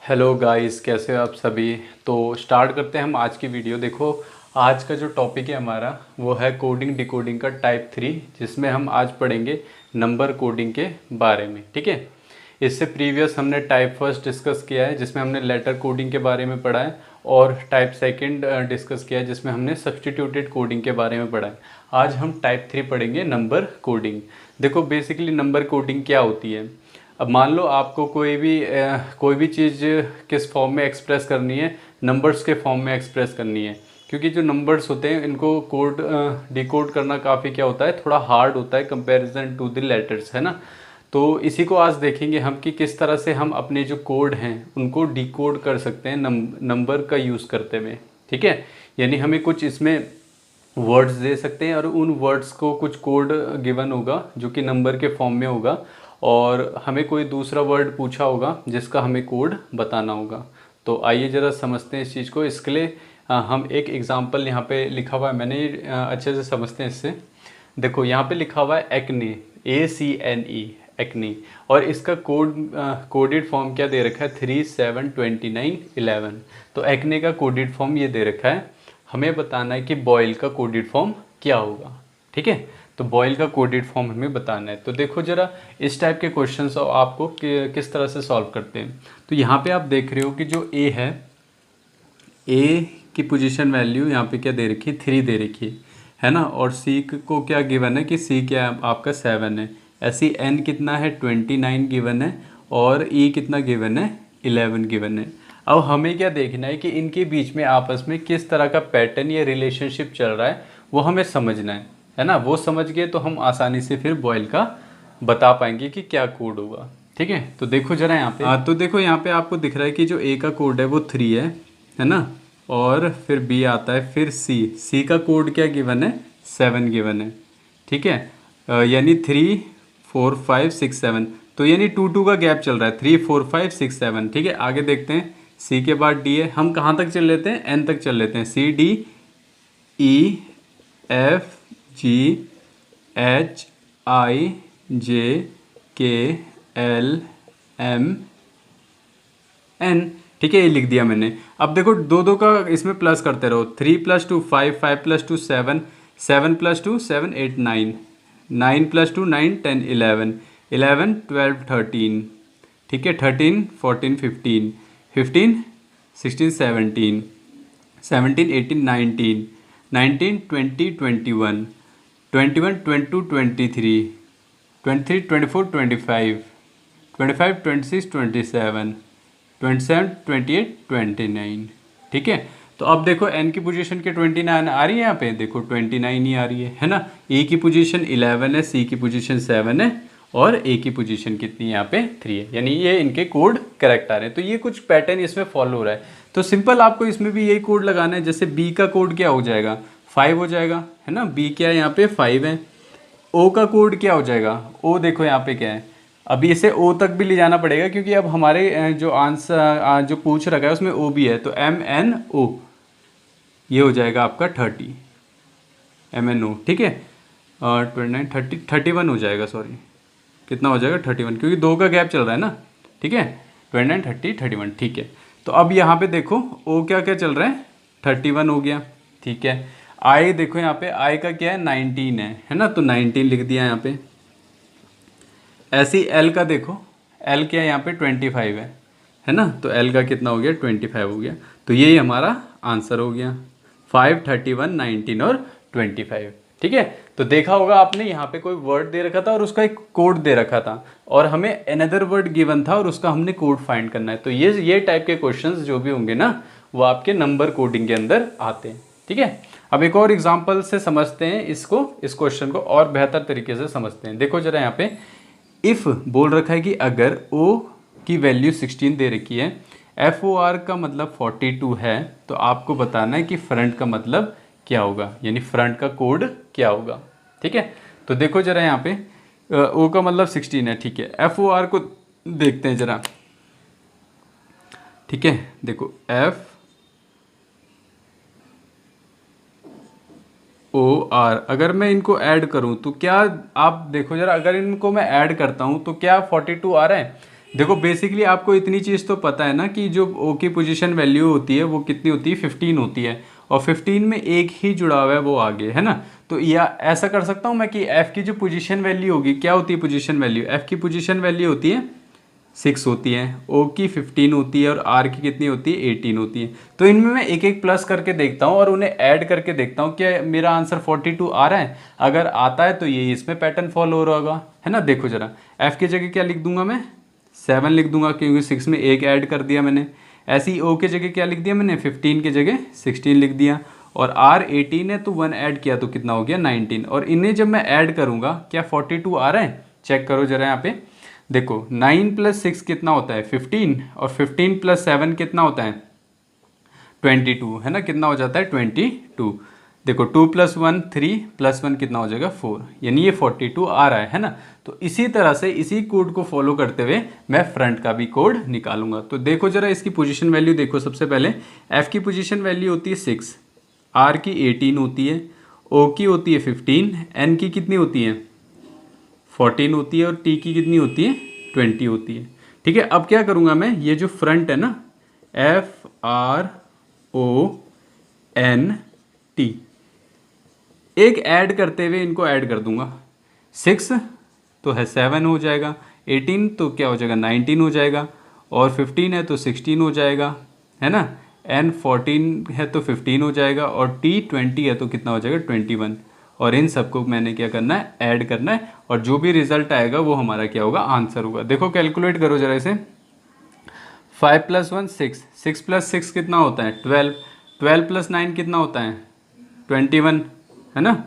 Hello guys, कैसे हो आप सभी। तो स्टार्ट करते हैं हम आज की वीडियो। देखो, आज का जो टॉपिक है हमारा वो है कोडिंग डिकोडिंग का टाइप 3, जिसमें हम आज पढ़ेंगे नंबर कोडिंग के बारे में। ठीक है, इससे प्रीवियस हमने टाइप फर्स्ट डिस्कस किया है जिसमें हमने लेटर कोडिंग के बारे में पढ़ा है, और टाइप सेकंड डिस्कस किया है जिसमें हमने सब्सटीट्यूटेड कोडिंग के बारे में पढ़ा है। आज हम टाइप 3 पढ़ेंगे, नंबर कोडिंग। देखो, बेसिकली नंबर कोडिंग क्या होती है। अब मान लो आपको कोई भी चीज़ किस फॉर्म में एक्सप्रेस करनी है, नंबर्स के फॉर्म में एक्सप्रेस करनी है, क्योंकि जो नंबर्स होते हैं इनको डिकोड करना काफ़ी क्या होता है, थोड़ा हार्ड होता है कंपैरिजन टू द लेटर्स, है ना। तो इसी को आज देखेंगे हम कि किस तरह से हम अपने जो कोड हैं उनको डिकोड कर सकते हैं नंबर का यूज़ करते हुए। ठीक है, यानी हमें कुछ इसमें वर्ड्स दे सकते हैं और उन वर्ड्स को कुछ कोड गिवन होगा जो कि नंबर के फॉर्म में होगा, और हमें कोई दूसरा वर्ड पूछा होगा जिसका हमें कोड बताना होगा। तो आइए ज़रा समझते हैं इस चीज़ को। इसके लिए हम एक एग्जांपल यहाँ पे लिखा हुआ है, मैंने अच्छे से समझते हैं इससे। देखो, यहाँ पे लिखा हुआ है एक्ने, ACNE, एक्ने, और इसका कोडेड फॉर्म क्या दे रखा है, 3 7 29 11। तो एक्ने का कोडेड फॉर्म ये दे रखा है। हमें बताना है कि बॉयल का कोडेड फॉर्म क्या होगा। ठीक है, तो बॉयल का कोडेड फॉर्म हमें बताना है। तो देखो जरा, इस टाइप के क्वेश्चंस आपको किस तरह से सॉल्व करते हैं। तो यहाँ पे आप देख रहे हो कि जो ए है, ए की पोजीशन वैल्यू यहाँ पे क्या दे रखी है, 3 दे रखी है ना। और सी को क्या गिवन है कि सी क्या है आपका 7 है। ऐसी एन कितना है, 29 गिवन है, और ई कितना गिवन है, 11 गिवन है। अब हमें क्या देखना है कि इनके बीच में आपस में किस तरह का पैटर्न या रिलेशनशिप चल रहा है, वो हमें समझना है ना। वो समझ गए तो हम आसानी से फिर बॉयल का बता पाएंगे कि क्या कोड होगा। ठीक है, तो देखो जरा यहाँ पे। तो देखो यहाँ पे आपको दिख रहा है कि जो ए का कोड है वो 3 है ना। और फिर बी आता है, फिर सी का कोड क्या गिवन है, 7 गिवन है। ठीक है, यानी 3 4 5 6 7, तो यानी 2 2 का गैप चल रहा है, 3 4 5 6 7। ठीक है, आगे देखते हैं। सी के बाद डी है, हम कहाँ तक चल लेते हैं, एन तक चल लेते हैं। CDEFGHIJKLMN। ठीक है, ये लिख दिया मैंने। अब देखो, दो दो का इसमें प्लस करते रहो। 3 + 2 5, 5 + 2 7, 7 + 2 7 8 9, 9 + 2 9 10 11, 11 12 13। ठीक है, 13 14 15, 15 16 17, 17 18 19, 19 20 21, 21 22 23, 23 24 25, 25 26 27, 27 28 29। ठीक है, तो अब देखो एन की पोजीशन के 29 आ रही है, यहाँ पे देखो 29 ही आ रही है ना। ए की पोजीशन 11 है, सी की पोजीशन 7 है, और ए की पोजीशन कितनी है, यहाँ पे 3 है। यानी ये इनके कोड करेक्ट आ रहे हैं। तो ये कुछ पैटर्न इसमें फॉलो हो रहा है। तो सिंपल आपको इसमें भी यही कोड लगाना है। जैसे बी का कोड क्या हो जाएगा, 5 हो जाएगा, है ना। बी क्या है, यहाँ पे 5 है। ओ का कोड क्या हो जाएगा, ओ देखो यहाँ पे क्या है। अभी इसे ओ तक भी ले जाना पड़ेगा, क्योंकि अब हमारे जो आंसर जो पूछ रखा है उसमें ओ भी है। तो MNO, ये हो जाएगा आपका 30, MNO। ठीक है, और 29 30 31 हो जाएगा, सॉरी कितना हो जाएगा, 31, क्योंकि 2 का गैप चल रहा है ना। ठीक है, 29 30 31। ठीक है, तो अब यहाँ पे देखो ओ क्या क्या चल रहा है, 31 हो गया। ठीक है, आई देखो यहाँ पे, आई का क्या है, 19 है ना। तो 19 लिख दिया यहाँ पे। ऐसी एल का देखो, एल क्या है यहाँ पे, 25 है ना। तो एल का कितना हो गया, 25 हो गया। तो यही हमारा आंसर हो गया, 5 31 19 और 25। ठीक है, तो देखा होगा आपने, यहाँ पे कोई वर्ड दे रखा था और उसका एक कोड दे रखा था, और हमें अनदर वर्ड गिवन था और उसका हमने कोड फाइंड करना है। तो ये टाइप के क्वेश्चंस जो भी होंगे ना, वो आपके नंबर कोडिंग के अंदर आते हैं। ठीक है, अब एक और एग्जांपल से समझते हैं इसको, इस क्वेश्चन को और बेहतर तरीके से समझते हैं। देखो जरा यहाँ पे, इफ बोल रखा है कि अगर ओ की वैल्यू 16 दे रखी है, FOR का मतलब 42 है, तो आपको बताना है कि फ्रंट का मतलब क्या होगा, यानी फ्रंट का कोड क्या होगा। ठीक है, तो देखो जरा यहाँ पे, ओ का मतलब 16 है। ठीक है, FOR को देखते हैं जरा। ठीक है, देखो FOR, अगर मैं इनको ऐड करूं तो क्या, आप देखो जरा, अगर इनको मैं ऐड करता हूं तो क्या 42 आ रहा है। देखो बेसिकली आपको इतनी चीज़ तो पता है ना कि जो ओ की पोजीशन वैल्यू होती है वो कितनी होती है, 15 होती है, और 15 में एक ही जुड़ा हुआ है वो आगे, है ना। तो या ऐसा कर सकता हूँ मैं कि एफ की जो पोजीशन वैल्यू होगी, क्या होती है पोजीशन वैल्यू, एफ की पोजीशन वैल्यू होती है 6 होती है, ओ की 15 होती है, और आर की कितनी होती है 18 होती है। तो इनमें मैं एक एक प्लस करके देखता हूँ और उन्हें ऐड करके देखता हूँ क्या मेरा आंसर 42 आ रहा है। अगर आता है तो ये इसमें पैटर्न फॉलो हो रहा होगा, है ना। देखो जरा, एफ की जगह क्या लिख दूंगा मैं, 7 लिख दूंगा क्योंकि 6 में एक ऐड कर दिया मैंने। ऐसे ही ओ की जगह क्या लिख दिया मैंने, 15 की जगह 16 लिख दिया, और आर 18 है तो 1 ऐड किया तो कितना हो गया 19। और इन्हें जब मैं ऐड करूंगा क्या 42 आ रहा है, चेक करो जरा यहाँ पे। देखो 9 + 6 कितना होता है 15, और 15 + 7 कितना होता है 22, है ना। कितना हो जाता है 22। देखो 2 + 1 3 + 1 कितना हो जाएगा 4, यानी ये 42 आ रहा है ना। तो इसी तरह से इसी कोड को फॉलो करते हुए मैं फ्रंट का भी कोड निकालूंगा। तो देखो जरा इसकी पोजीशन वैल्यू देखो। सबसे पहले एफ की पोजीशन वैल्यू होती है 6, आर की 18 होती है, ओ की होती है 15, एन की कितनी होती है 14 होती है, और टी की कितनी होती है 20 होती है। ठीक है, अब क्या करूँगा मैं, ये जो फ्रंट है ना, FRONT, एक ऐड करते हुए इनको ऐड कर दूंगा। 6 तो है 7 हो जाएगा, 18 तो क्या हो जाएगा 19 हो जाएगा, और 15 है तो 16 हो जाएगा, है ना। N 14 है तो 15 हो जाएगा, और T 20 है तो कितना हो जाएगा 21। और इन सबको मैंने क्या करना है, ऐड करना है, और जो भी रिजल्ट आएगा वो हमारा क्या होगा, आंसर होगा। देखो कैलकुलेट करो जरा इसे। 5 + 1 6, 6 + 6 कितना होता है 12, 12 + 9 कितना होता है 21, है ना।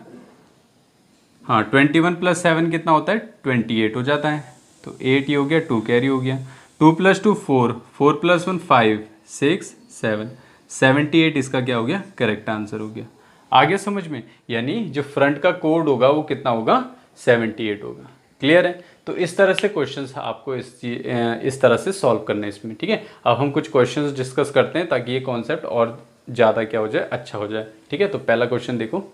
हाँ 21 + 7 कितना होता है 28 हो जाता है। तो 8 ही हो गया, 2 कैरी हो गया। 2 + 2 4, 4 + 1 5 6 7, 78 इसका क्या हो गया, करेक्ट आंसर हो गया। आगे समझ में, यानी जो फ्रंट का कोड होगा वो कितना होगा 78 होगा। क्लियर है। तो इस तरह से क्वेश्चंस आपको इस तरह से सॉल्व करने इसमें। ठीक है, अब हम कुछ क्वेश्चंस डिस्कस करते हैं ताकि ये कॉन्सेप्ट और ज़्यादा क्या हो जाए, अच्छा हो जाए। ठीक है, तो पहला क्वेश्चन देखो।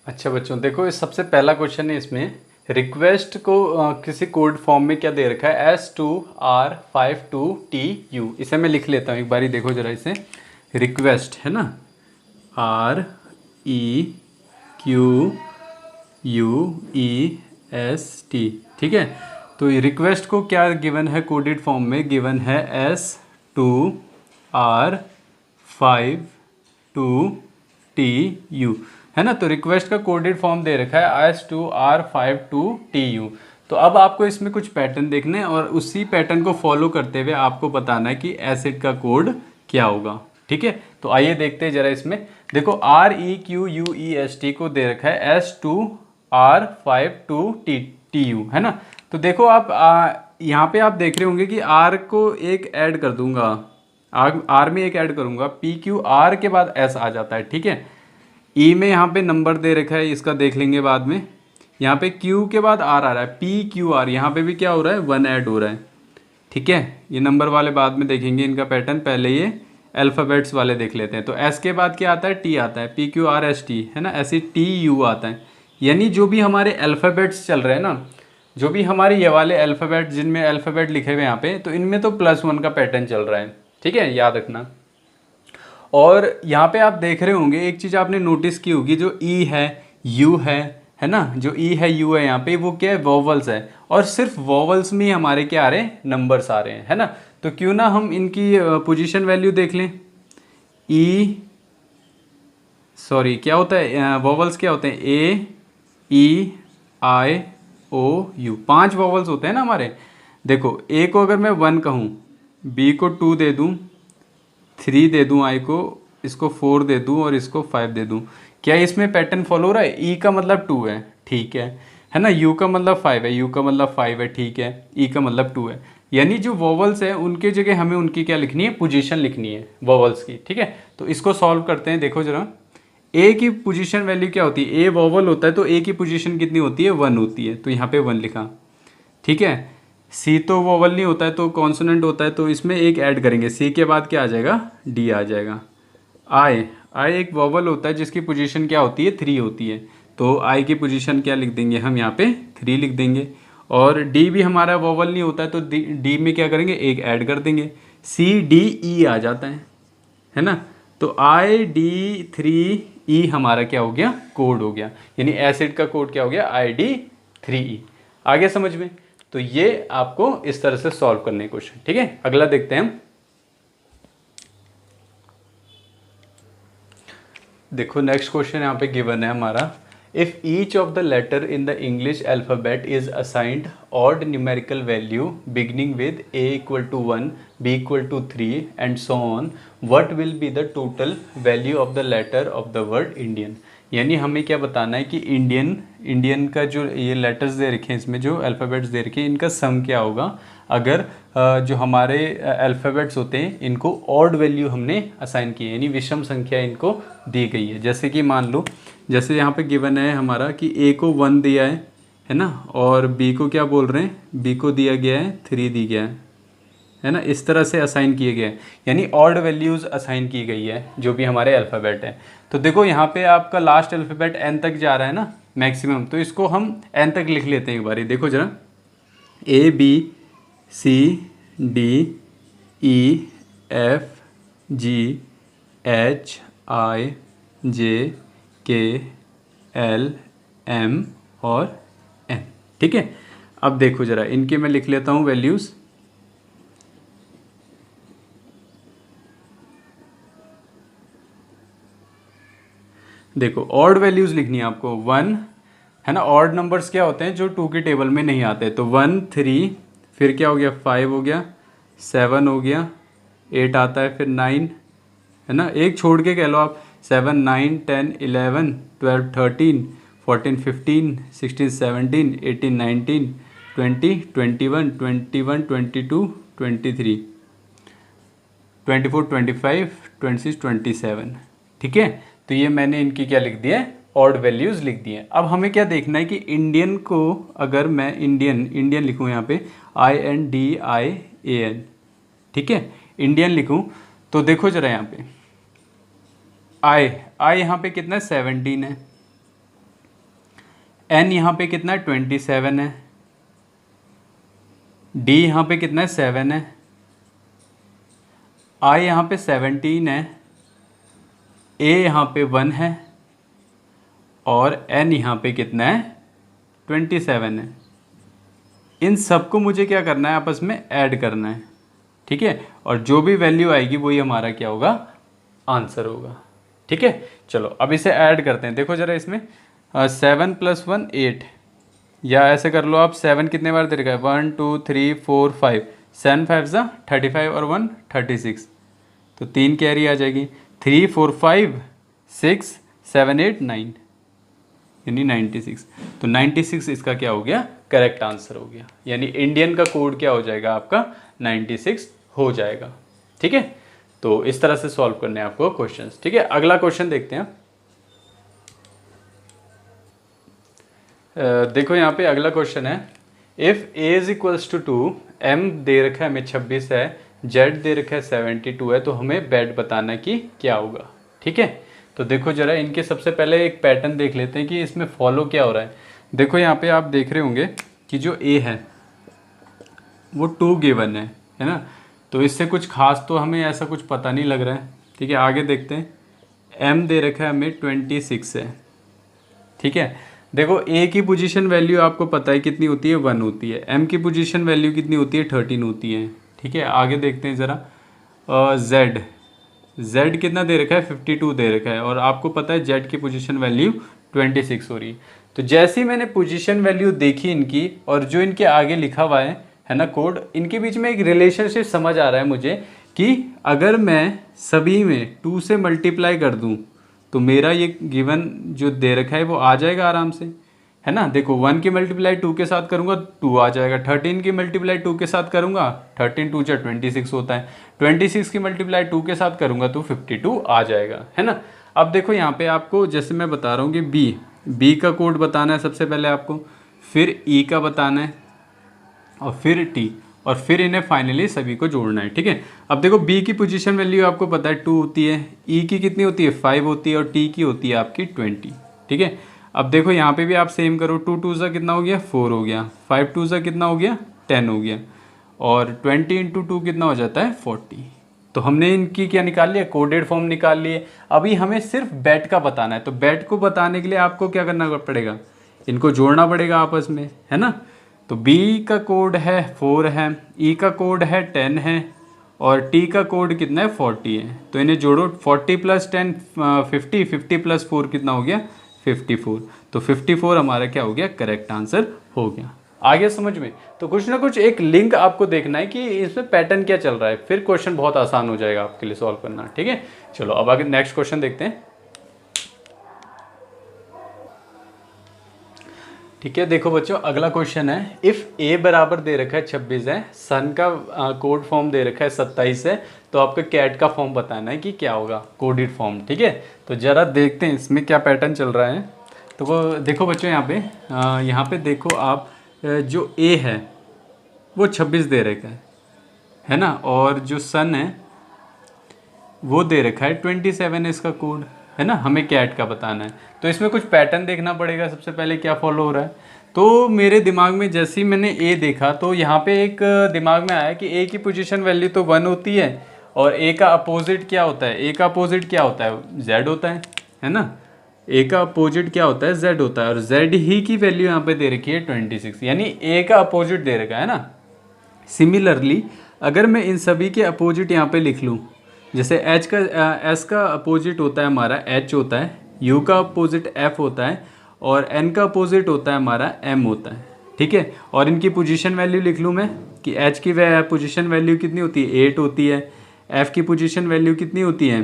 अच्छा बच्चों देखो, इस सबसे पहला क्वेश्चन है इसमें, रिक्वेस्ट को किसी कोड फॉर्म में क्या दे रखा है, S2R52TU। इसे मैं लिख लेता हूँ एक बारी, देखो जरा इसे। रिक्वेस्ट है ना, REQUEST। ठीक है, तो ये रिक्वेस्ट को क्या गिवन है, कोडेड फॉर्म में गिवन है S2R52TU, है ना। तो रिक्वेस्ट का कोडेड फॉर्म दे रखा है S2R52TU। तो अब आपको इसमें कुछ पैटर्न देखने हैं, और उसी पैटर्न को फॉलो करते हुए आपको बताना है कि एसिड का कोड क्या होगा। ठीक है, तो आइए देखते हैं जरा इसमें। देखो REQUEST को दे रखा है S2R52TU, है ना। तो देखो आप यहाँ पे आप देख रहे होंगे कि R को एक ऐड कर दूंगा, R में एक ऐड करूंगा, PQR के बाद S आ जाता है। ठीक है, ई में यहाँ पे नंबर दे रखा है, इसका देख लेंगे बाद में। यहाँ पे Q के बाद R आ रहा है, PQR, यहाँ पे भी क्या हो रहा है 1 ऐड हो रहा है। ठीक है, ये नंबर वाले बाद में देखेंगे इनका पैटर्न, पहले ये अल्फ़ाबेट्स वाले देख लेते हैं। तो S के बाद क्या आता है, T आता है, PQRST, है ना। ऐसे TU आता है। यानी जो भी हमारे अल्फ़ाबेट्स चल रहे हैं ना, जो भी हमारे ये वाले अल्फ़ाबेट जिनमें अल्फ़ाबेट लिखे हुए यहाँ पे, तो इनमें तो +1 का पैटर्न चल रहा है। ठीक है, याद रखना। और यहाँ पे आप देख रहे होंगे एक चीज़ आपने नोटिस की होगी, जो ई है यू है ना, जो ई है यू है यहाँ पे, वो क्या है वोवल्स है, और सिर्फ वोवल्स में ही हमारे क्या आ रहे हैं, नंबर्स आ रहे हैं, है ना। तो क्यों ना हम इनकी पोजीशन वैल्यू देख लें। क्या होता है वोवल्स, क्या होते हैं A, E, I, O, U, 5 vowels होते हैं ना हमारे। देखो ए को अगर मैं 1 कहूँ, बी को 2 दे दूँ, 3 दे दूँ, आई को, इसको 4 दे दूँ, और इसको 5 दे दूँ, क्या इसमें पैटर्न फॉलो हो रहा है। ई का मतलब 2 है, ठीक है ना। यू का मतलब 5 है, यू का मतलब 5 है, ठीक है। ई का मतलब 2 है। यानी जो वोवल्स है उनके जगह हमें उनकी क्या लिखनी है, पोजीशन लिखनी है वोवल्स की। ठीक है, तो इसको सॉल्व करते हैं। देखो जरा, ए की पोजीशन वैल्यू क्या होती है, ए वोवल होता है तो ए की पोजीशन कितनी होती है 1 होती है, तो यहाँ पे 1 लिखा। ठीक है, सी तो वोवल नहीं होता है तो कॉन्सोनेंट होता है, तो इसमें एक ऐड करेंगे, सी के बाद क्या आ जाएगा, डी आ जाएगा। आई एक वोवल होता है जिसकी पोजीशन क्या होती है 3 होती है, तो आई की पोजीशन क्या लिख देंगे हम यहाँ पे 3 लिख देंगे। और डी भी हमारा वोवल नहीं होता है तो डी में क्या करेंगे, एक ऐड कर देंगे, सी डी ई आ जाता है ना। तो ID3E हमारा क्या हो गया, कोड हो गया, यानी एसिड का कोड क्या हो गया, ID3E। आ गया समझ में। तो ये आपको इस तरह से सॉल्व करने की क्वेश्चन, ठीक है। अगला देखते हैं हम। देखो नेक्स्ट क्वेश्चन यहाँ पे गिवन है हमारा, if each of the letter in the English alphabet is assigned odd numerical value beginning with A = 1, B = 3 and so on, what will be the total value of the letter of the word Indian. यानी हमें क्या बताना है कि Indian का जो ये letters दे रखे हैं, इसमें जो अल्फ़ाबेट्स दे रखे हैं, इनका सम क्या होगा अगर जो हमारे अल्फ़ाबेट्स होते हैं इनको ऑड वैल्यू हमने असाइन की है, यानी विषम संख्या इनको दी गई है। जैसे कि मान लो, जैसे यहाँ पे गिवन है हमारा कि A को 1 दिया है ना, और B को क्या बोल रहे हैं, B को दिया गया है 3 दी गया है ना। इस तरह से असाइन किए गए हैं, यानी ऑड वैल्यूज़ असाइन की गई है जो भी हमारे अल्फ़ाबेट है। तो देखो यहाँ पे आपका लास्ट अल्फ़ाबेट n तक जा रहा है ना मैक्सिमम, तो इसको हम n तक लिख लेते हैं एक बार। देखो जरा, ABCDEFGHIJKLM और N, ठीक है। अब देखो जरा, इनके मैं लिख लेता हूँ वैल्यूज़। देखो ऑड वैल्यूज़ लिखनी है आपको, 1 है ना। ऑड नंबर्स क्या होते हैं जो 2 के टेबल में नहीं आते, तो 1 3, फिर क्या हो गया 5 हो गया, 7 हो गया, 8 आता है, फिर 9 है ना, एक छोड़ के कह लो आप, 7 9 10 11 12 13 14 15 16 17 18 19 20 21 21 22 23 24 25 26 27, ठीक है। तो ये मैंने इनकी क्या लिख दिया है, ऑड वैल्यूज़ लिख दिए हैं। अब हमें क्या देखना है कि इंडियन को अगर मैं इंडियन लिखूँ यहाँ पे INDIAN, ठीक है, इंडियन लिखूँ, तो देखो जरा यहाँ पे आई यहाँ पे कितना है 17 है, N यहाँ पे कितना है 27 है, D यहाँ पे कितना है 7 है, I यहाँ पे 17 है, A यहाँ पे 1 है, और N यहाँ पे कितना है 27 है। इन सबको मुझे क्या करना है, आपस में ऐड करना है, ठीक है, और जो भी वैल्यू आएगी वही हमारा क्या होगा, आंसर होगा, ठीक है। चलो अब इसे ऐड करते हैं। देखो जरा इसमें 7 + 1 8, या ऐसे कर लो आप, 7 कितने बार दे रखा है, 1 2 3 4 5, 7 5 35 और 1 36, तो 3 कैरी आ जाएगी, 3 4 5 6 7 8 9, यानी 96। तो 96 इसका क्या हो गया, करेक्ट आंसर हो गया, यानी इंडियन का कोड क्या हो जाएगा आपका 96 हो जाएगा, ठीक है। तो इस तरह से सॉल्व करने हैं आपको क्वेश्चंस, ठीक है। अगला क्वेश्चन देखते हैं। देखो यहाँ पे अगला क्वेश्चन है, इफ़ A = 2, M दे रखा है हमें 26 है, Z दे रखा है 72 है, तो हमें बेट बताना कि क्या होगा, ठीक है। तो देखो जरा, इनके सबसे पहले एक पैटर्न देख लेते हैं कि इसमें फॉलो क्या हो रहा है। देखो यहाँ पे आप देख रहे होंगे कि जो A है वो 2 गिवन है ना, तो इससे कुछ खास तो हमें ऐसा कुछ पता नहीं लग रहा है, ठीक है। आगे देखते हैं, M दे रखा है हमें 26 है, ठीक है। देखो A की पोजीशन वैल्यू आपको पता है कितनी होती है, 1 होती है, M की पोजीशन वैल्यू कितनी होती है, 13 होती है, ठीक है। आगे देखते हैं ज़रा, Z कितना दे रखा है, 52 दे रखा है, और आपको पता है Z की पोजीशन वैल्यू 26 हो रही है। तो जैसे ही मैंने पोजीशन वैल्यू देखी इनकी, और जो इनके आगे लिखा हुआ है ना कोड, इनके बीच में एक रिलेशनशिप समझ आ रहा है मुझे कि अगर मैं सभी में 2 से मल्टीप्लाई कर दूं तो मेरा ये गिवन जो दे रखा है वो आ जाएगा आराम से, है ना। देखो 1 की मल्टीप्लाई 2 के साथ करूँगा 2 आ जाएगा, 13 की मल्टीप्लाई 2 के साथ करूँगा 13 2 जा 26 होता है, 26 की मल्टीप्लाई 2 के साथ करूँगा तो 52 आ जाएगा, है ना। अब देखो यहाँ पे आपको जैसे मैं बता रहा हूँ कि बी का कोड बताना है सबसे पहले आपको, फिर ई का बताना है, और फिर टी, और फिर इन्हें फाइनली सभी को जोड़ना है, ठीक है। अब देखो बी की पोजीशन वैल्यू आपको पता है 2 होती है, ई की कितनी होती है 5 होती है, और टी की होती है आपकी 20, ठीक है। अब देखो यहाँ पे भी आप सेम करो, 2 2 सा कितना हो गया 4 हो गया, 5 2 सा कितना हो गया 10 हो गया, और 20 इंटू 2 कितना हो जाता है 40। तो हमने इनकी क्या निकाल लिया, कोडेड फॉर्म निकाल लिए। अभी हमें सिर्फ बेट का बताना है, तो बेट को बताने के लिए आपको क्या करना पड़ेगा, इनको जोड़ना पड़ेगा आपस में, है ना। तो B का कोड है 4 है, E का कोड है 10 है, और T का कोड कितना है 40 है। तो इन्हें जोड़ो, 40 प्लस 10 50, 50 प्लस 4 कितना हो गया 54। तो 54 हमारा क्या हो गया, करेक्ट आंसर हो गया। आ गया समझ में। तो कुछ ना कुछ एक लिंक आपको देखना है कि इसमें पैटर्न क्या चल रहा है, फिर क्वेश्चन बहुत आसान हो जाएगा आपके लिए सॉल्व करना। ठीक है, चलो अब आगे नेक्स्ट क्वेश्चन देखते हैं। ठीक है, देखो बच्चों अगला क्वेश्चन है, इफ़ ए बराबर दे रखा है 26 है, सन का कोड फॉर्म दे रखा है 27 है, तो आपका कैट का फॉर्म बताना है कि क्या होगा, कोडेड फॉर्म। ठीक है, तो ज़रा देखते हैं इसमें क्या पैटर्न चल रहा है। तो वो देखो बच्चों यहाँ पे देखो आप, जो ए है वो 26 दे रखा है ना, और जो सन है वो दे रखा है 27 इसका कोड, है ना। हमें कैट का बताना है, तो इसमें कुछ पैटर्न देखना पड़ेगा। सबसे पहले क्या फॉलो हो रहा है, तो मेरे दिमाग में जैसे ही मैंने ए देखा तो यहाँ पे एक दिमाग में आया कि ए की पोजीशन वैल्यू तो 1 होती है, और ए का अपोजिट क्या होता है, ए का अपोजिट क्या होता है जेड होता है ना। ए का अपोजिट क्या होता है जेड होता है, और जेड ही की वैल्यू यहाँ पे दे रखी है 26, यानी ए का अपोजिट दे रखा है ना। सिमिलरली अगर मैं इन सभी के अपोजिट यहाँ पे लिख लूँ, जैसे एस का अपोजिट होता है हमारा एच होता है, यू का अपोजिट एफ होता है, और एन का अपोजिट होता है हमारा एम होता है। ठीक है, और इनकी पोजीशन वैल्यू लिख लूँ मैं कि एच की पोजीशन वैल्यू कितनी होती है 8 होती है, एफ की पोजीशन वैल्यू कितनी होती है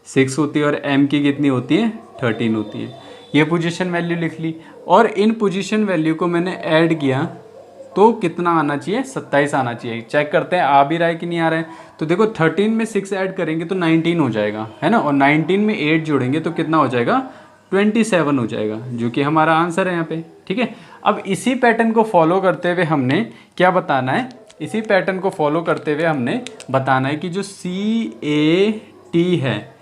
6 होती है, और एम की कितनी होती है 13 होती है। ये पोजीशन वैल्यू लिख ली, और इन पोजीशन वैल्यू को मैंने ऐड किया तो कितना आना चाहिए 27 आना चाहिए। चेक करते हैं आ भी रहा है कि नहीं आ रहा है। तो देखो 13 में 6 ऐड करेंगे तो 19 हो जाएगा, है ना, और 19 में 8 जोड़ेंगे तो कितना हो जाएगा 27 हो जाएगा, जो कि हमारा आंसर है यहाँ पे। ठीक है, अब इसी पैटर्न को फॉलो करते हुए हमने क्या बताना है, इसी पैटर्न को फॉलो करते हुए हमने बताना है कि जो CAT है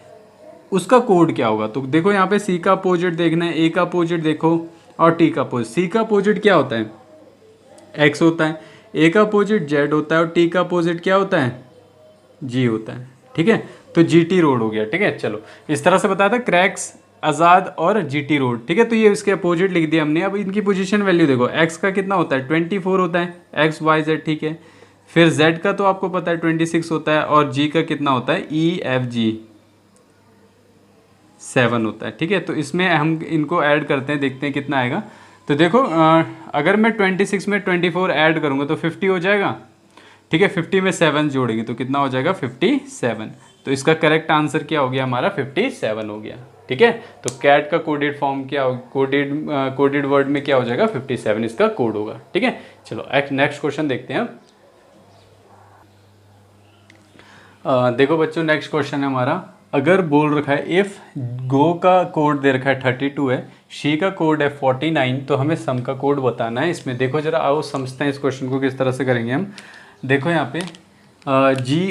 उसका कोड क्या होगा। तो देखो यहाँ पे C का अपोजिट देखना है, A का अपोजिट देखो, और T का अपोजिट। C का अपोजिट क्या होता है X होता है, A का अपोजिट Z होता है, और T का अपोजिट क्या होता है G होता है। ठीक है, तो GT रोड हो गया। ठीक है, चलो इस तरह से बताया था, क्रैक्स, आज़ाद और GT रोड। ठीक है, तो ये इसके अपोजिट लिख दिया हमने। अब इनकी पोजीशन वैल्यू देखो, X का कितना होता है 24 होता है, X Y Z। ठीक है, फिर Z का तो आपको पता है 26 होता है, और G का कितना होता है E F G 7 होता है। ठीक है, तो इसमें हम इनको ऐड करते हैं, देखते हैं कितना आएगा। तो देखो अगर मैं 26 में 24 ऐड करूँगा तो 50 हो जाएगा। ठीक है, 50 में 7 जोड़ेंगे तो कितना हो जाएगा 57। तो इसका करेक्ट आंसर क्या हो गया हमारा 57 हो गया। ठीक है, तो कैट का कोडेड फॉर्म क्या हो, कोडेड वर्ड में क्या हो जाएगा 57 इसका कोड होगा। ठीक है, चलो नेक्स्ट क्वेश्चन देखते हैं। देखो बच्चों नेक्स्ट क्वेश्चन है हमारा, अगर बोल रखा है इफ़ गो का कोड दे रखा है 32 है, शी का कोड है 49, तो हमें सम का कोड बताना है। इसमें देखो जरा आओ समझते हैं इस क्वेश्चन को किस तरह से करेंगे हम। देखो यहाँ पे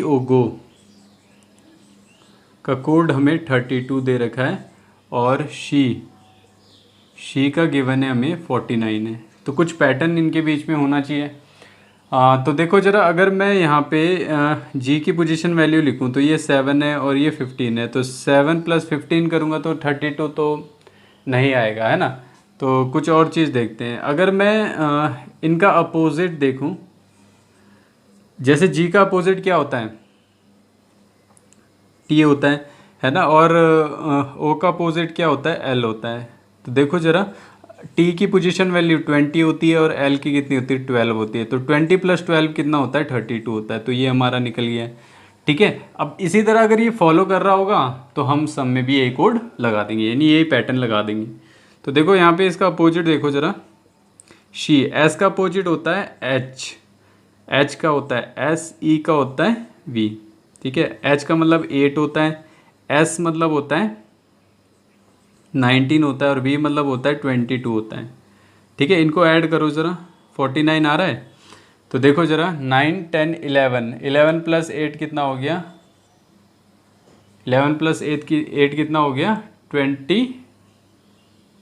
गो का कोड हमें 32 दे रखा है, और शी का गिवन है हमें 49 है, तो कुछ पैटर्न इनके बीच में होना चाहिए। तो देखो जरा, अगर मैं यहाँ पे जी की पोजीशन वैल्यू लिखूँ तो ये 7 है और ये 15 है, तो 7 + 15 करूँगा तो 32 तो नहीं आएगा, है ना। तो कुछ और चीज़ देखते हैं। अगर मैं इनका अपोजिट देखूँ, जैसे जी का अपोजिट क्या होता है टी होता है ना, और ओ का अपोजिट क्या होता है एल होता है। तो देखो जरा, टी की पोजीशन वैल्यू 20 होती है और एल की कितनी होती है 12 होती है, तो 20 + 12 कितना होता है 32 होता है, तो ये हमारा निकल गया है। ठीक है, अब इसी तरह अगर ये फॉलो कर रहा होगा तो हम सम में भी यही कोड लगा देंगे, यानी यही पैटर्न लगा देंगे। तो देखो यहाँ पे इसका अपोजिट देखो जरा, शी, एस का अपोजिट होता है एच, एच का होता है एस, ई का होता है वी। ठीक है, एच का मतलब 8 होता है, एस मतलब होता है 19 होता है, और वी मतलब होता है 22 होता है। ठीक है, इनको ऐड करो ज़रा, 49 आ रहा है। तो देखो ज़रा 9 10 11, 11 + 8 कितना हो गया, 11 + 8 कितना हो गया 22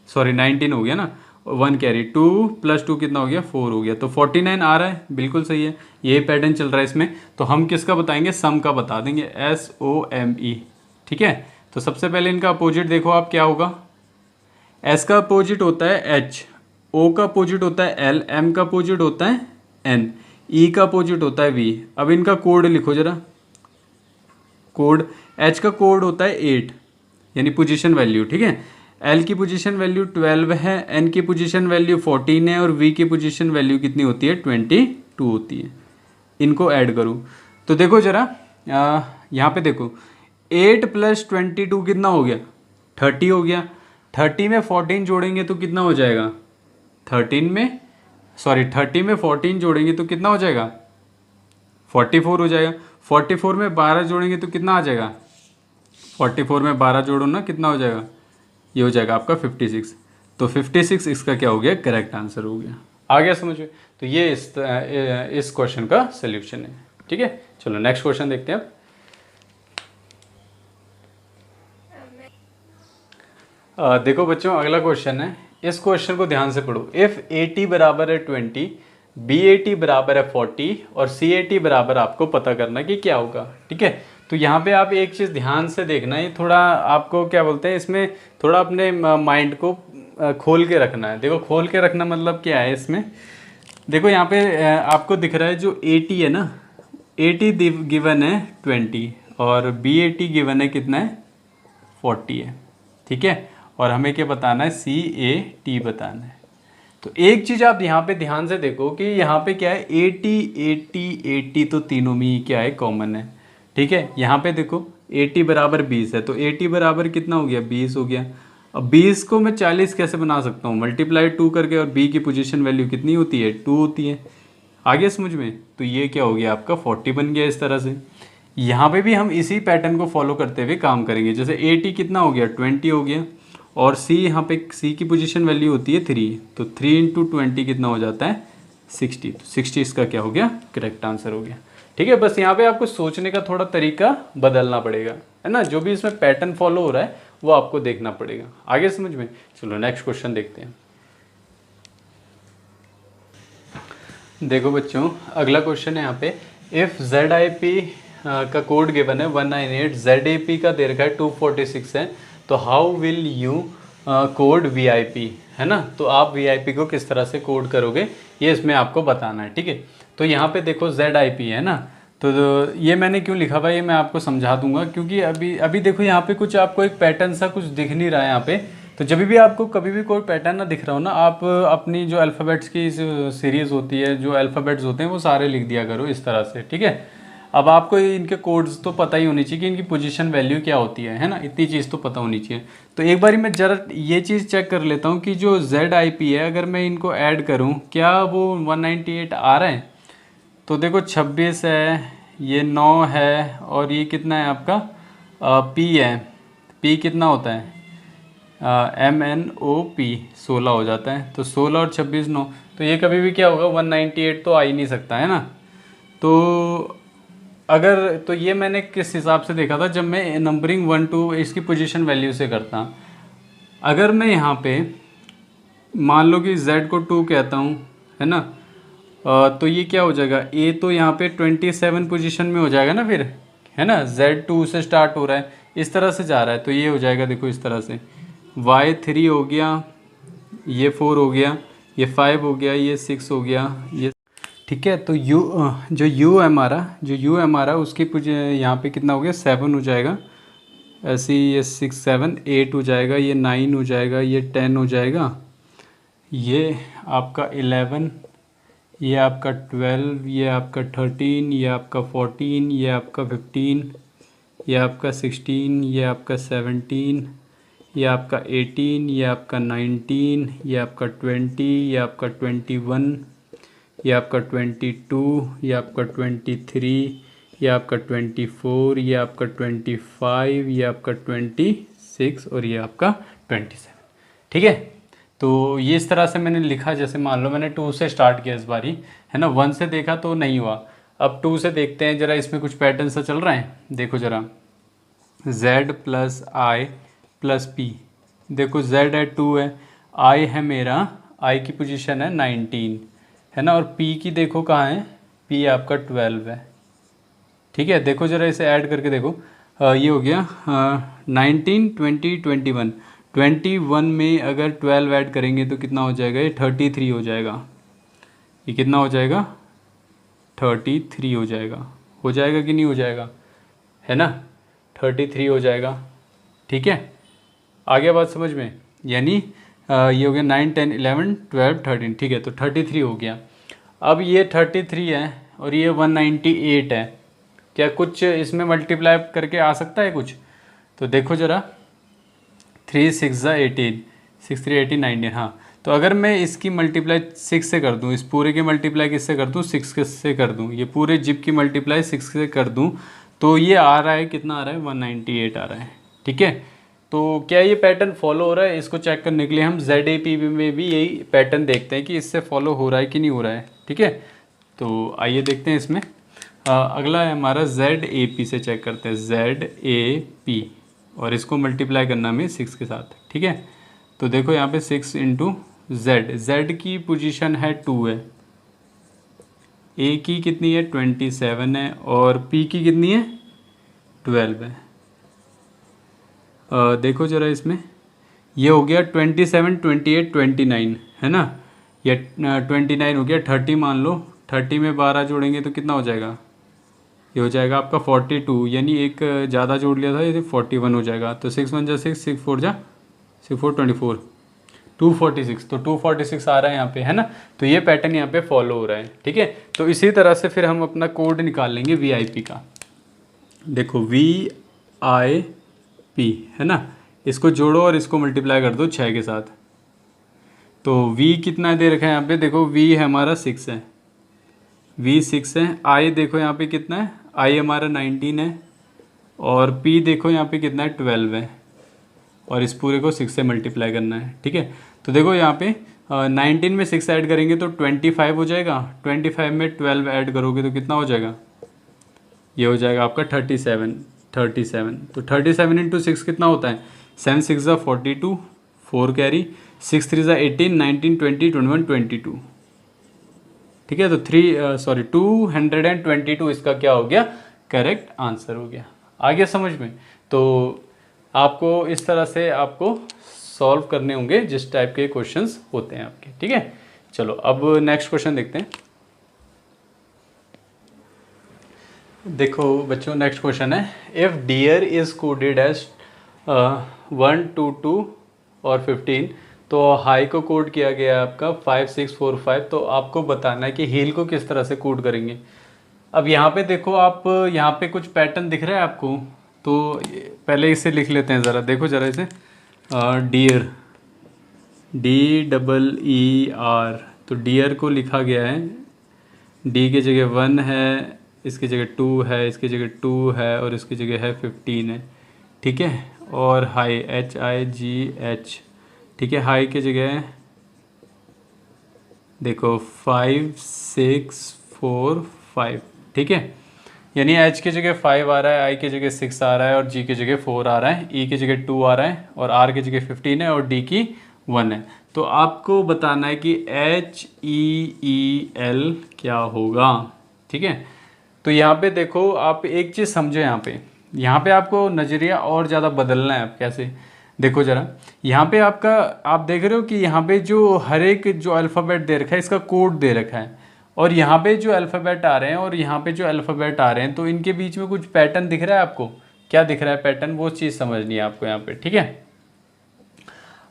सॉरी 19 हो गया ना, 1 कैरी, 2 + 2 कितना हो गया, 4 हो गया, तो 49 आ रहा है, बिल्कुल सही है, ये पैटर्न चल रहा है इसमें। तो हम किसका बताएंगे, सम का बता देंगे, SOME, ठीक है। तो सबसे पहले इनका अपोजिट देखो आप क्या होगा, S का अपोजिट होता है H, O का अपोजिट होता है L, M का अपोजिट होता है N, E का अपोजिट होता है V। अब इनका कोड लिखो जरा, कोड, H का कोड होता है 8 यानी पोजीशन वैल्यू, ठीक है। L की पोजीशन वैल्यू 12 है, N की पोजीशन वैल्यू 14 है, और V की पोजीशन वैल्यू कितनी होती है, 22 होती है। इनको ऐड करूँ तो देखो जरा, यहाँ पे देखो 8 + 22 कितना हो गया, 30 हो गया। 30 में 14 जोड़ेंगे तो कितना हो जाएगा, 30 में 14 जोड़ेंगे तो कितना हो जाएगा, 44 हो जाएगा। 44 में 12 जोड़ेंगे तो कितना आ जाएगा, 44 में 12 जोड़ो ना, कितना हो जाएगा, ये हो जाएगा आपका 56। तो 56 इसका क्या हो गया, करेक्ट आंसर हो गया। आ गया समझ में। तो ये इस क्वेश्चन का सोल्यूशन है, ठीक है। चलो नेक्स्ट क्वेश्चन देखते हैं अब। देखो बच्चों, अगला क्वेश्चन है, इस क्वेश्चन को ध्यान से पढ़ो। इफ AT बराबर है 20, BAT बराबर है 40 और CAT बराबर आपको पता करना कि क्या होगा, ठीक है। तो यहाँ पे आप एक चीज़ ध्यान से देखना, ये थोड़ा आपको क्या बोलते हैं, इसमें थोड़ा अपने माइंड को खोल के रखना है। देखो खोल के रखना मतलब क्या है इसमें, देखो यहाँ पे आपको दिख रहा है जो AT है ना, AT गिवन है 20 और BAT गिवन है कितना है, 40 है, ठीक है। और हमें क्या बताना है, CAT बताना है। तो एक चीज़ आप यहाँ पे ध्यान से देखो कि यहाँ पे क्या है, 80 80 80 तो तीनों में ही क्या है, कॉमन है, ठीक है। यहाँ पे देखो 80 बराबर 20 है, तो 80 बराबर कितना हो गया, 20 हो गया। अब 20 को मैं 40 कैसे बना सकता हूँ, मल्टीप्लाई 2 करके, और B की पोजीशन वैल्यू कितनी होती है, 2 होती है। आगे समझ में, तो ये क्या हो गया आपका 40 बन गया इस तरह से। यहाँ पे भी हम इसी पैटर्न को फॉलो करते हुए काम करेंगे। जैसे 80 कितना हो गया, 20 हो गया, और C यहाँ पे C की पोजीशन वैल्यू होती है 3, तो 3 × 20 कितना हो जाता है, 60। तो 60 इसका क्या हो गया, करेक्ट आंसर हो गया, ठीक है। बस यहाँ पे आपको सोचने का थोड़ा तरीका बदलना पड़ेगा, है ना। जो भी इसमें पैटर्न फॉलो हो रहा है वो आपको देखना पड़ेगा। आगे समझ में। चलो नेक्स्ट क्वेश्चन देखते हैं। देखो बच्चों, अगला क्वेश्चन है यहाँ पे, इफ ZIP का कोड गिवन है 198, ZAP का दे रखा है 246 है, तो how will you code VIP, है ना। तो आप VIP को किस तरह से कोड करोगे, ये इसमें आपको बताना है, ठीक है। तो यहाँ पे देखो ZIP है ना, तो ये मैंने क्यों लिखा हुआ है ये मैं आपको समझा दूंगा, क्योंकि अभी देखो यहाँ पे कुछ आपको एक पैटर्न सा कुछ दिख नहीं रहा है यहाँ पे। तो जब भी आपको कभी भी कोई पैटर्न ना दिख रहा हो ना, आप अपनी जो अल्फ़ाबेट्स की सीरीज़ होती है, जो अल्फ़ाबेट्स होते हैं वो सारे लिख दिया करो इस तरह से, ठीक है। अब आपको इनके कोड्स तो पता ही होनी चाहिए कि इनकी पोजीशन वैल्यू क्या होती है ना, इतनी चीज़ तो पता होनी चाहिए। तो एक बारी मैं ज़रा ये चीज़ चेक कर लेता हूँ कि जो ZIP है, अगर मैं इनको ऐड करूँ क्या वो 198 आ रहा है। तो देखो 26 है, ये 9 है, और ये कितना है आपका P है। P कितना होता है, MNOP 16 हो जाता है। तो 16 और 26 9, तो ये कभी भी क्या होगा, 198 तो आ ही नहीं सकता, है ना। तो अगर तो ये मैंने किस हिसाब से देखा था, जब मैं नंबरिंग 1 2 इसकी पोजीशन वैल्यू से करता। अगर मैं यहाँ पे मान लो कि Z को 2 कहता हूँ, है ना, तो ये क्या हो जाएगा, A तो यहाँ पे 27 पोजीशन में हो जाएगा ना फिर, है ना। Z2 से स्टार्ट हो रहा है, इस तरह से जा रहा है, तो ये हो जाएगा देखो इस तरह से, Y3 हो गया, ये 4 हो गया, ये 5 हो गया, ये 6 हो गया, ये, ठीक है। तो जो U है हमारा उसकी यहाँ पे कितना हो गया, 7 हो जाएगा, ऐसे ही ये 6 7 8 हो जाएगा, ये 9 हो जाएगा, ये 10 हो जाएगा, ये आपका 11, ये आपका 12, ये आपका 13, ये आपका 14, ये आपका 15, ये आपका 16, ये आपका 17, ये आपका 18, ये आपका 19, ये आपका 20, ये आपका 21, ये आपका 22, ये आपका 23, ये आपका 24, ये आपका 25, ये आपका 26 और ये आपका 27, ठीक है। तो ये इस तरह से मैंने लिखा। जैसे मान लो मैंने 2 से स्टार्ट किया इस बारी, है ना, 1 से देखा तो नहीं हुआ, अब 2 से देखते हैं जरा, इसमें कुछ पैटर्न सा चल रहा है। देखो जरा, Z + I + P, देखो Z है 2 है, आई है मेरा, आई की पोजीशन है 19 है ना, और पी की देखो कहाँ है, पी आपका 12 है। ठीक है, देखो ज़रा इसे ऐड करके देखो, ये हो गया 19 20 21, 21 में अगर 12 ऐड करेंगे तो कितना हो जाएगा, ये 33 हो जाएगा। ये कितना हो जाएगा, 33 हो जाएगा कि नहीं हो जाएगा, है ना, 33 हो जाएगा। ठीक है, आ गया बात समझ में, यानी ये हो गया 9 10 11 12 13। ठीक है, तो 33 हो गया। अब ये 33 है और ये 198 है, क्या कुछ इसमें मल्टीप्लाई करके आ सकता है कुछ? तो देखो ज़रा, 3 6 18, 6 3 18 19। हाँ, तो अगर मैं इसकी मल्टीप्लाई 6 से कर दूँ, इस पूरे की मल्टीप्लाई किससे कर दूँ, 6 से कर दूँ, ये पूरे जिप की मल्टीप्लाई 6 से कर दूँ, तो ये आ रहा है, कितना आ रहा है, 198 आ रहा है। ठीक है, तो क्या ये पैटर्न फॉलो हो रहा है? इसको चेक करने के लिए हम ZAP में भी यही पैटर्न देखते हैं कि इससे फॉलो हो रहा है कि नहीं हो रहा है। ठीक है, तो आइए देखते हैं इसमें। अगला है हमारा ZAP से चेक करते हैं, ZAP, और इसको मल्टीप्लाई करना हमें 6 के साथ। ठीक है, तो देखो यहाँ पे 6 इंटू Z की पोजीशन है 2 है, A की कितनी है 27 है, और P की कितनी है 12 है। देखो ज़रा इसमें, ये हो गया 27 28 29 है ना, ये 29 हो गया, 30 मान लो, 30 में 12 जोड़ेंगे तो कितना हो जाएगा, ये हो जाएगा आपका 42, यानी एक ज़्यादा जोड़ लिया था, ये 41 हो जाएगा। तो 6 1 जा 6, 6 4 जा 6 4 24, 246, तो 246 आ रहा है यहाँ पे, है ना। तो ये पैटर्न यहाँ पे फॉलो हो रहा है। ठीक है, तो इसी तरह से फिर हम अपना कोड निकाल लेंगे VIP का। देखो VIP है ना, इसको जोड़ो और इसको मल्टीप्लाई कर दो 6 के साथ। तो V कितना दे रखा है यहाँ पे, देखो V है हमारा 6 है, V 6 है। I देखो यहाँ पे कितना है, I हमारा 19 है, और P देखो यहाँ पे कितना है 12 है, और इस पूरे को 6 से मल्टीप्लाई करना है। ठीक है, तो देखो यहाँ पे 19 में 6 ऐड करेंगे तो 25 हो जाएगा, 25 में 12 ऐड करोगे तो कितना हो जाएगा, ये हो जाएगा आपका 37। तो 37 इंटू 6 कितना होता है, 7 6 42, 4 कैरी, 6 3 18 19 20 21 22। ठीक है, तो 222 इसका क्या हो गया, करेक्ट आंसर हो गया। आ गया समझ में? तो आपको इस तरह से आपको सॉल्व करने होंगे जिस टाइप के क्वेश्चंस होते हैं आपके। ठीक है, चलो अब नेक्स्ट क्वेश्चन देखते हैं। देखो बच्चों, नेक्स्ट क्वेश्चन है, if dear is coded as 1 2 2 और 15, तो हाई को कोड किया गया है आपका 5 6 4 5, तो आपको बताना है कि हील को किस तरह से कोड करेंगे। अब यहाँ पे देखो, आप यहाँ पे कुछ पैटर्न दिख रहा है आपको, तो पहले इसे लिख लेते हैं ज़रा, देखो ज़रा इसे, डियर, DEER, तो डियर को लिखा गया है, डी की जगह 1 है, इसकी जगह 2 है, इसकी जगह 2 है, और इसकी जगह है 15 है। ठीक है, और हाई HIGH, ठीक है, हाई की जगह देखो 5 6 4 5। ठीक है, यानी H की जगह 5 आ रहा है, I की जगह 6 आ रहा है, और G की जगह 4 आ रहा है, E की जगह 2 आ रहा है, और R की जगह 15 है, और D की 1 है। तो आपको बताना है कि HEEL क्या होगा। ठीक है, तो यहाँ पे देखो, आप एक चीज़ समझो, यहाँ पे आपको नज़रिया और ज़्यादा बदलना है। आप कैसे, देखो ज़रा, यहाँ पे आपका, आप देख रहे हो कि यहाँ पे जो हर एक जो अल्फ़ाबेट दे रखा है, इसका कोड दे रखा है, और यहाँ पे जो अल्फ़ाबेट आ रहे हैं और यहाँ पे जो अल्फ़ाबेट आ रहे हैं, तो इनके बीच में कुछ पैटर्न दिख रहा है आपको। क्या दिख रहा है पैटर्न, वो चीज़ समझनी है आपको यहाँ पे। ठीक है,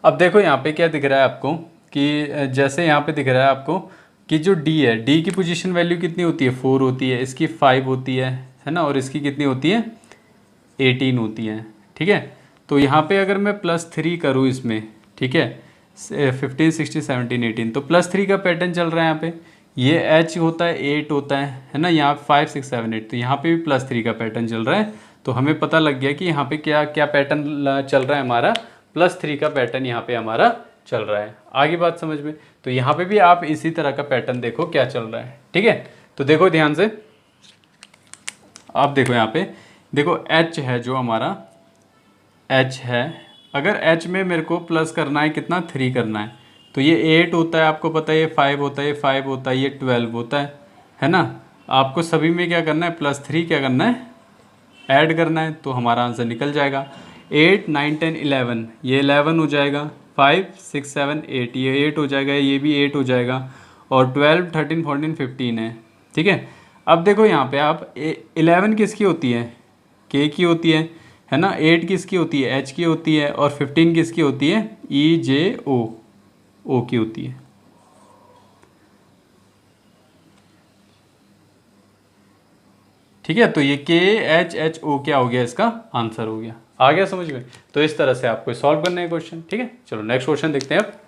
अब देखो यहाँ पे क्या दिख रहा है आपको, कि जैसे यहाँ पे दिख रहा है आपको कि जो D है, D की पोजीशन वैल्यू कितनी होती है, 4 होती है, इसकी 5 होती है ना, और इसकी कितनी होती है, 18 होती है। ठीक है, तो यहाँ पे अगर मैं +3 करूँ इसमें, ठीक है, 15 16 17 18, तो +3 का पैटर्न चल रहा है यहाँ पे। ये H होता है 8 होता है ना, यहाँ 5 6 7 8, तो यहाँ पे भी +3 का पैटर्न चल रहा है। तो हमें पता लग गया कि यहाँ पे क्या क्या पैटर्न चल रहा है हमारा, +3 का पैटर्न यहाँ पे हमारा चल रहा है। आगे बात समझ में? तो यहाँ पे भी आप इसी तरह का पैटर्न देखो क्या चल रहा है। ठीक है, तो देखो ध्यान से, आप देखो यहाँ पे, देखो H है जो हमारा, H है, अगर एच में मेरे को प्लस करना है कितना 3 करना है, तो ये 8 होता है, आपको पता है ये 5 होता है, ये 5 होता है, ये 12 होता है ना। आपको सभी में क्या करना है, +3 क्या करना है, ऐड करना है, तो हमारा आंसर निकल जाएगा। 8 9 10 11, ये 11 हो जाएगा, 5 6 7 8, ये 8 हो जाएगा, ये भी 8 हो जाएगा, और 12 13 14 15 है। ठीक है, अब देखो यहाँ पे आप 11 किसकी होती है, के की होती है ना, 8 किसकी होती है, एच की होती है, और 15 किसकी होती है, ई जे ओ की होती है। ठीक है, तो ये के एच एच ओ क्या हो गया, इसका आंसर हो गया। आ गया समझ में। तो इस तरह से आपको सॉल्व करना है क्वेश्चन। ठीक है, चलो नेक्स्ट क्वेश्चन देखते हैं अब।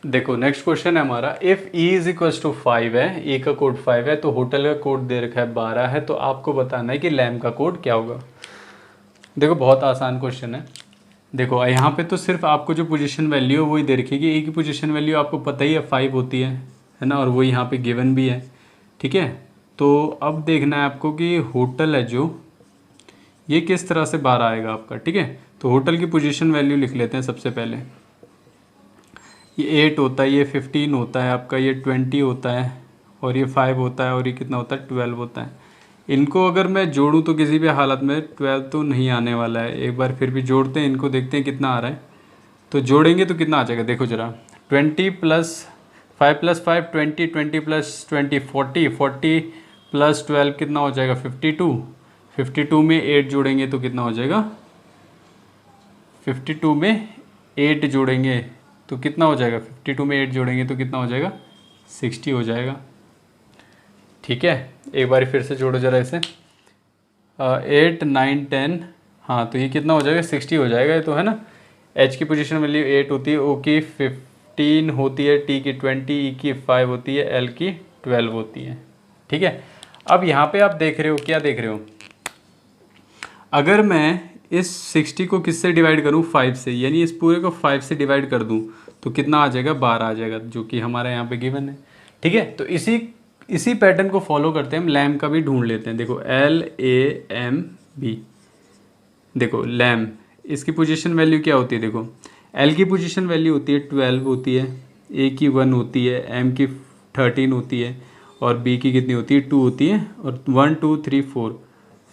देखो नेक्स्ट क्वेश्चन है हमारा, if E is equal to 5 है, ई का कोड 5 है, तो होटल का कोड दे रखा है 12 है, तो आपको बताना है कि लैम का कोड क्या होगा। देखो बहुत आसान क्वेश्चन है। देखो यहाँ पे तो सिर्फ आपको जो पोजीशन वैल्यू है वही दे रखेगी, ई की पोजीशन वैल्यू आपको पता ही है 5 होती है ना, और वो यहाँ पे गिवन भी है। ठीक है, तो अब देखना है आपको कि होटल है जो, ये किस तरह से 12 आएगा आपका। ठीक है, तो होटल की पोजीशन वैल्यू लिख लेते हैं सबसे पहले। ये 8 होता है, ये 15 होता है आपका, ये 20 होता है, और ये 5 होता है, और ये कितना होता है, 12 होता है। इनको अगर मैं जोड़ूं तो किसी भी हालत में 12 तो नहीं आने वाला है। एक बार फिर भी जोड़ते हैं इनको, देखते हैं कितना आ रहा है। तो जोड़ेंगे तो कितना आ जाएगा, देखो ज़रा, 20 + 5 + 5 20, 20 + 20 40, 40 + 12 कितना हो जाएगा, 52। 52 में 8 जोड़ेंगे तो कितना हो जाएगा, 52 में 8 जोड़ेंगे तो कितना हो जाएगा, 52 में 8 जोड़ेंगे तो कितना हो जाएगा, 60 हो जाएगा। ठीक है, एक बार फिर से जोड़ो जरा इसे, 8 9 10, हाँ तो ये कितना हो जाएगा, 60 हो जाएगा ये तो, है ना। एच की पोजीशन वैल्यू 8 होती है, ओ की 15 होती है, टी की 20, ई की 5 होती है, एल की 12 होती है। ठीक है, अब यहाँ पे आप देख रहे हो, क्या देख रहे हो, अगर मैं इस 60 को किससे डिवाइड करूँ, 5 से, यानी इस पूरे को 5 से डिवाइड कर दूँ तो कितना आ जाएगा, 12 आ जाएगा, जो कि हमारे यहाँ पे गिवन है। ठीक है, तो इसी पैटर्न को फॉलो करते हैं हम, लैम का भी ढूंढ लेते हैं। देखो LAMB, देखो लैम, इसकी पोजीशन वैल्यू क्या होती है, देखो L की पोजीशन वैल्यू होती है 12 होती है, A की 1 होती है, M की 13 होती है, और B की कितनी होती है, 2 होती है, और 1 2 3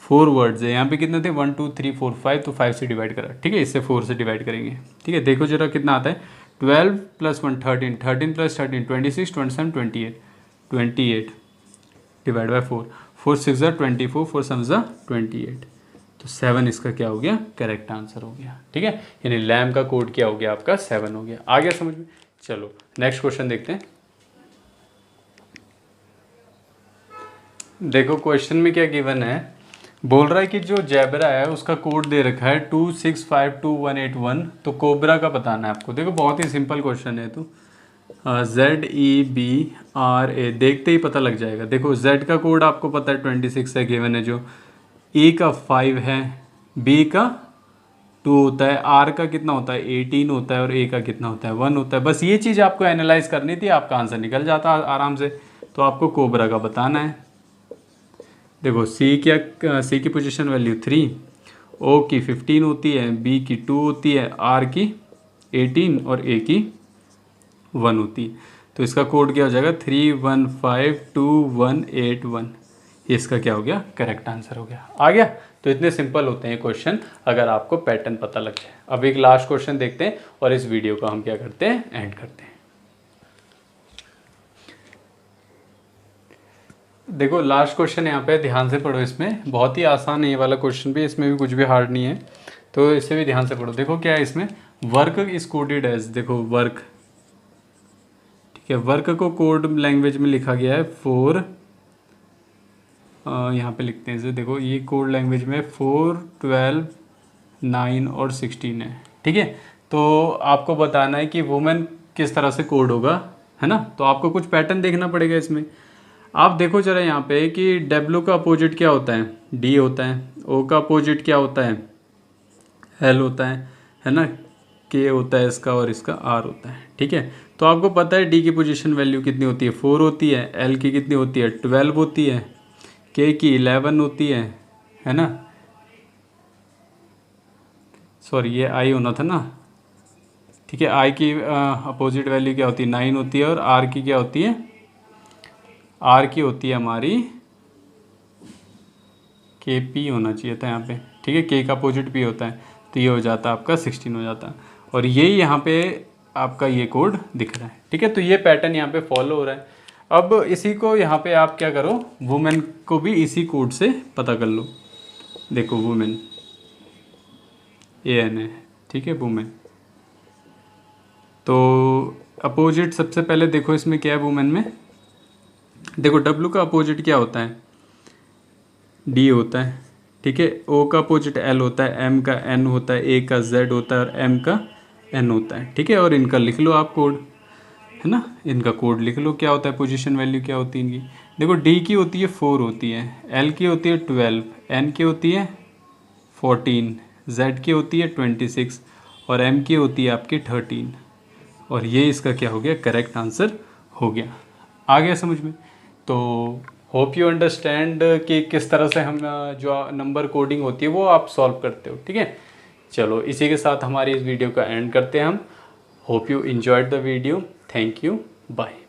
4 वर्ड्स है। यहाँ पे कितने थे, 1 2 3 4 5, तो 5 से डिवाइड करा। ठीक है, इससे 4 से डिवाइड करेंगे। ठीक है, देखो जरा कितना आता है, 12 + 1 13, 13 + 13 26, 27 28, 28 डिवाइड बाय 4, 4 6 24, 4 7 28, तो 7 इसका क्या हो गया, करेक्ट आंसर हो गया। ठीक है, यानी लैम का कोड क्या हो गया आपका, 7 हो गया। आ गया समझ में। चलो नेक्स्ट क्वेश्चन देखते हैं। देखो क्वेश्चन में क्या गिवन है, बोल रहा है कि जो जैबरा है उसका कोड दे रखा है 2652181, तो कोबरा का बताना है आपको। देखो बहुत ही सिंपल क्वेश्चन है, तो ZEBRA देखते ही पता लग जाएगा। देखो Z का कोड आपको पता है 26 है, गिवन है जो, E का 5 है, B का 2 होता है, R का कितना होता है 18 होता है, और A का कितना होता है 1 होता है। बस ये चीज़ आपको एनालाइज करनी थी, आपका आंसर निकल जाता आराम से। तो आपको कोबरा का बताना है। देखो C की पोजीशन वैल्यू 3, O की 15 होती है, B की 2 होती है, R की 18 और A की 1 होती है। तो इसका कोड क्या हो जाएगा, 3152 ये इसका क्या हो गया, करेक्ट आंसर हो गया। आ गया। तो इतने सिंपल होते हैं क्वेश्चन अगर आपको पैटर्न पता लग जाए। अब एक लास्ट क्वेश्चन देखते हैं और इस वीडियो को हम क्या करते हैं, एंड करते हैं। देखो लास्ट क्वेश्चन यहाँ पे ध्यान से पढ़ो, इसमें बहुत ही आसान है ये वाला क्वेश्चन भी, इसमें भी कुछ भी हार्ड नहीं है, तो इसे भी ध्यान से पढ़ो। देखो क्या है इसमें, वर्क इज कोडेड एज, देखो वर्क, ठीक है, वर्क को कोड लैंग्वेज में लिखा गया है 4, यहाँ पे लिखते हैं इसे, देखो ये कोड लैंग्वेज में 4 12 9 और 16 है। ठीक है, तो आपको बताना है कि वुमेन किस तरह से कोड होगा, है ना। तो आपको कुछ पैटर्न देखना पड़ेगा इसमें। आप देखो जरा यहाँ पे कि W का अपोजिट क्या होता है, D होता है, O का अपोजिट क्या होता है, L होता है ना, K होता है इसका, और इसका R होता है। ठीक है, तो आपको पता है D की पोजीशन वैल्यू कितनी होती है, 4 होती है, L की कितनी होती है, 12 होती है, K की 11 होती है है ना, सॉरी ये आई होना था ना, ठीक है। आई की अपोजिट वैल्यू क्या होती है, 9 होती है, और आर की क्या होती है, आर की होती है हमारी के पी होना चाहिए था यहाँ पे, ठीक है, के का अपोजिट पी होता है, तो ये हो जाता है आपका 16 हो जाता है, और यही यहाँ पे आपका ये कोड दिख रहा है, ठीक है। तो ये पैटर्न यहाँ पे फॉलो हो रहा है। अब इसी को यहाँ पे आप क्या करो, वुमेन को भी इसी कोड से पता कर लो। देखो वुमेन AN है, ठीक है, वुमेन। तो अपोजिट सबसे पहले देखो इसमें क्या है, वुमेन में देखो W का अपोजिट क्या होता है, D होता है, ठीक है। O का अपोजिट L होता है, M का N होता है, A का Z होता है, और M का N होता है, ठीक है। और इनका लिख लो आप कोड, है ना, इनका कोड लिख लो क्या होता है, पोजीशन वैल्यू क्या होती है इनकी। देखो D की होती है 4 होती है, L की होती है 12, N की होती है 14, Z की होती है 26, और M की होती है आपकी 13। और ये इसका क्या हो गया, करेक्ट आंसर हो गया। आ गया समझ में। तो होप यू अंडरस्टैंड कि किस तरह से हम जो नंबर कोडिंग होती है वो आप सॉल्व करते हो, ठीक है। चलो इसी के साथ हमारी इस वीडियो का एंड करते हैं हम। Hope you enjoyed the video, thank you, bye.